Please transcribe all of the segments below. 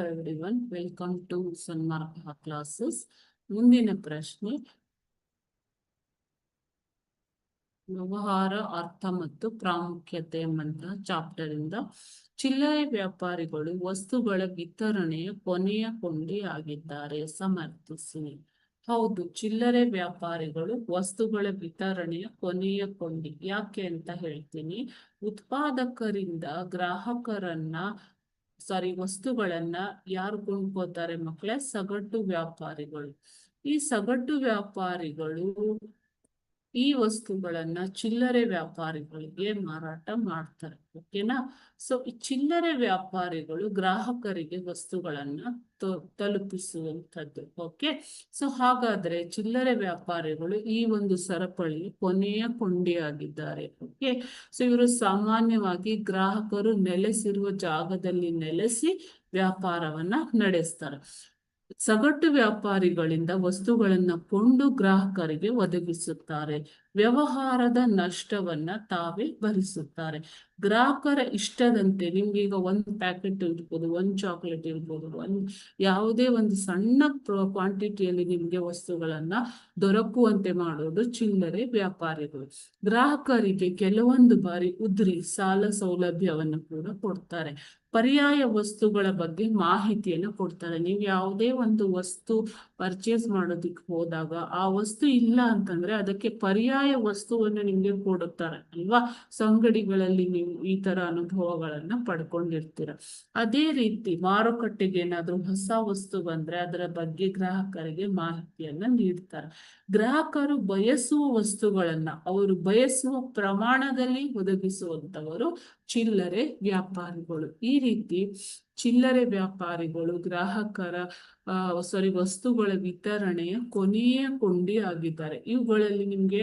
Everyone, welcome to Sanmarga classes. ಮುಂದಿನ ಪ್ರಶ್ನೆ, ವ್ಯವಹಾರ ಅರ್ಥ ಮತ್ತು ಪ್ರಾಮುಖ್ಯತೆ ಎಂಬಂತಹ ಚಾಪ್ಟರ್ ಇಂದ ಚಿಲ್ಲರೆ ವ್ಯಾಪಾರಿಗಳು ವಸ್ತುಗಳ ವಿತರಣೆಯ ಕೊನೆಯ ಕೊಂಡಿ ಆಗಿದ್ದಾರೆ, ಸಮರ್ಥಿಸಿ. ಹೌದು, ಚಿಲ್ಲರೆ ವ್ಯಾಪಾರಿಗಳು ವಸ್ತುಗಳ ವಿತರಣೆಯ ಕೊನೆಯ ಕೊಂಡಿ. ಯಾಕೆ ಅಂತ ಹೇಳ್ತೀನಿ. ಉತ್ಪಾದಕರಿಂದ ಗ್ರಾಹಕರನ್ನ ವಸ್ತುಗಳನ್ನ ಯಾರು ಕೊಂಡ್ಕೋತಾರೆ ಮಕ್ಕಳೇ? ಸಗಟು ವ್ಯಾಪಾರಿಗಳು. ಈ ಸಗಟು ವ್ಯಾಪಾರಿಗಳು ಈ ವಸ್ತುಗಳನ್ನ ಚಿಲ್ಲರೆ ವ್ಯಾಪಾರಿಗಳಿಗೆ ಮಾರಾಟ ಮಾಡ್ತಾರೆ. ಓಕೆನಾ? ಸೊ ಈ ಚಿಲ್ಲರೆ ವ್ಯಾಪಾರಿಗಳು ಗ್ರಾಹಕರಿಗೆ ವಸ್ತುಗಳನ್ನ ತಲುಪಿಸುವಂಥದ್ದು. ಓಕೆ, ಸೊ ಹಾಗಾದ್ರೆ ಚಿಲ್ಲರೆ ವ್ಯಾಪಾರಿಗಳು ಈ ಒಂದು ಸರಪಳಿ ಕೊನೆಯ ಕೊಂಡಿಯಾಗಿದ್ದಾರೆ. ಓಕೆ, ಸೊ ಇವರು ಸಾಮಾನ್ಯವಾಗಿ ಗ್ರಾಹಕರು ನೆಲೆಸಿರುವ ಜಾಗದಲ್ಲಿ ನೆಲೆಸಿ ವ್ಯಾಪಾರವನ್ನ ನಡೆಸ್ತಾರೆ. ಸಗಟು ವ್ಯಾಪಾರಿಗಳಿಂದ ವಸ್ತುಗಳನ್ನ ಕೊಂಡು ಗ್ರಾಹಕರಿಗೆ ಒದಗಿಸುತ್ತಾರೆ. ವ್ಯವಹಾರದ ನಷ್ಟವನ್ನ ತಾವೇ ಭರಿಸುತ್ತಾರೆ. ಗ್ರಾಹಕರ ಇಷ್ಟದಂತೆ ನಿಮ್ಗೆ ಈಗ ಒಂದು ಪ್ಯಾಕೆಟ್ ಇರ್ಬೋದು, ಒಂದು ಚಾಕ್ಲೇಟ್ ಇರ್ಬೋದು, ಯಾವುದೇ ಒಂದು ಸಣ್ಣ ಕ್ವಾಂಟಿಟಿಯಲ್ಲಿ ನಿಮ್ಗೆ ವಸ್ತುಗಳನ್ನ ದೊರಕುವಂತೆ ಮಾಡೋದು ಚಿಲ್ಲರೆ ವ್ಯಾಪಾರಿಗಳು. ಗ್ರಾಹಕರಿಗೆ ಕೆಲವೊಂದು ಬಾರಿ ಉದ್ರಿ ಸಾಲ ಸೌಲಭ್ಯವನ್ನು ಕೂಡ ಕೊಡ್ತಾರೆ. ಪರ್ಯಾಯ ವಸ್ತುಗಳ ಬಗ್ಗೆ ಮಾಹಿತಿಯನ್ನು ಕೊಡ್ತಾರೆ. ನೀವು ಯಾವುದೇ ಒಂದು ವಸ್ತು ಪರ್ಚೇಸ್ ಮಾಡೋದಿಕ್ಕೆ ಹೋದಾಗ ಆ ವಸ್ತು ಇಲ್ಲ ಅಂತಂದ್ರೆ ಅದಕ್ಕೆ ಪರ್ಯಾಯ ವಸ್ತುವನ್ನು ನಿಮ್ಗೆ ಕೊಡುತ್ತಾರೆ ಅಲ್ವಾ? ಅಂಗಡಿಗಳಲ್ಲಿ ನೀವು ಈ ತರ ಅನುಭವಗಳನ್ನ ಪಡ್ಕೊಂಡಿರ್ತೀರ. ಅದೇ ರೀತಿ ಮಾರುಕಟ್ಟೆಗೆ ಏನಾದ್ರೂ ಹೊಸ ವಸ್ತು ಬಂದ್ರೆ ಅದರ ಬಗ್ಗೆ ಗ್ರಾಹಕರಿಗೆ ಮಾಹಿತಿಯನ್ನ ನೀಡ್ತಾರೆ. ಗ್ರಾಹಕರು ಬಯಸುವ ವಸ್ತುಗಳನ್ನ ಅವರು ಬಯಸುವ ಪ್ರಮಾಣದಲ್ಲಿ ಒದಗಿಸುವಂತವರು ಚಿಲ್ಲರೆ ವ್ಯಾಪಾರಿಗಳು. ಈ ರೀತಿ ಚಿಲ್ಲರೆ ವ್ಯಾಪಾರಿಗಳು ಗ್ರಾಹಕರ ವಸ್ತುಗಳ ವಿತರಣೆಯ ಕೊನೆಯ ಕೊಂಡಿ ಆಗಿದ್ದಾರೆ. ಇವುಗಳಲ್ಲಿ ನಿಮ್ಗೆ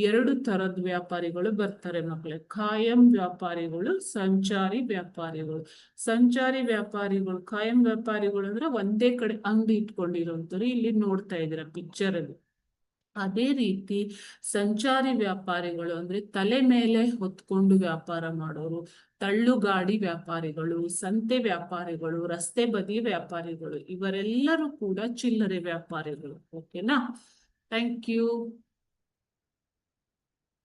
2 ತರದ ವ್ಯಾಪಾರಿಗಳು ಬರ್ತಾರೆ ಮಕ್ಕಳೇ. ಖಾಯಂ ವ್ಯಾಪಾರಿಗಳು, ಸಂಚಾರಿ ವ್ಯಾಪಾರಿಗಳು. ಸಂಚಾರಿ ವ್ಯಾಪಾರಿಗಳು, ಖಾಯಂ ವ್ಯಾಪಾರಿಗಳು ಅಂದ್ರೆ ಒಂದೇ ಕಡೆ ಅಂಗಡಿ ಇಟ್ಕೊಂಡಿರೋಂಥವ್ರು. ಇಲ್ಲಿ ನೋಡ್ತಾ ಇದ್ದೀರಾ ಪಿಕ್ಚರ್ ಅಲ್ಲಿ. ಅದೇ ರೀತಿ ಸಂಚಾರಿ ವ್ಯಾಪಾರಿಗಳು ಅಂದ್ರೆ ತಲೆ ಮೇಲೆ ಹೊತ್ಕೊಂಡು ವ್ಯಾಪಾರ ಮಾಡೋರು, ತಳ್ಳುಗಾಡಿ ವ್ಯಾಪಾರಿಗಳು, ಸಂತೆ ವ್ಯಾಪಾರಿಗಳು, ರಸ್ತೆ ಬದಿ ವ್ಯಾಪಾರಿಗಳು, ಇವರೆಲ್ಲರೂ ಕೂಡ ಚಿಲ್ಲರೆ ವ್ಯಾಪಾರಿಗಳು. ಓಕೆನಾ? Thank you.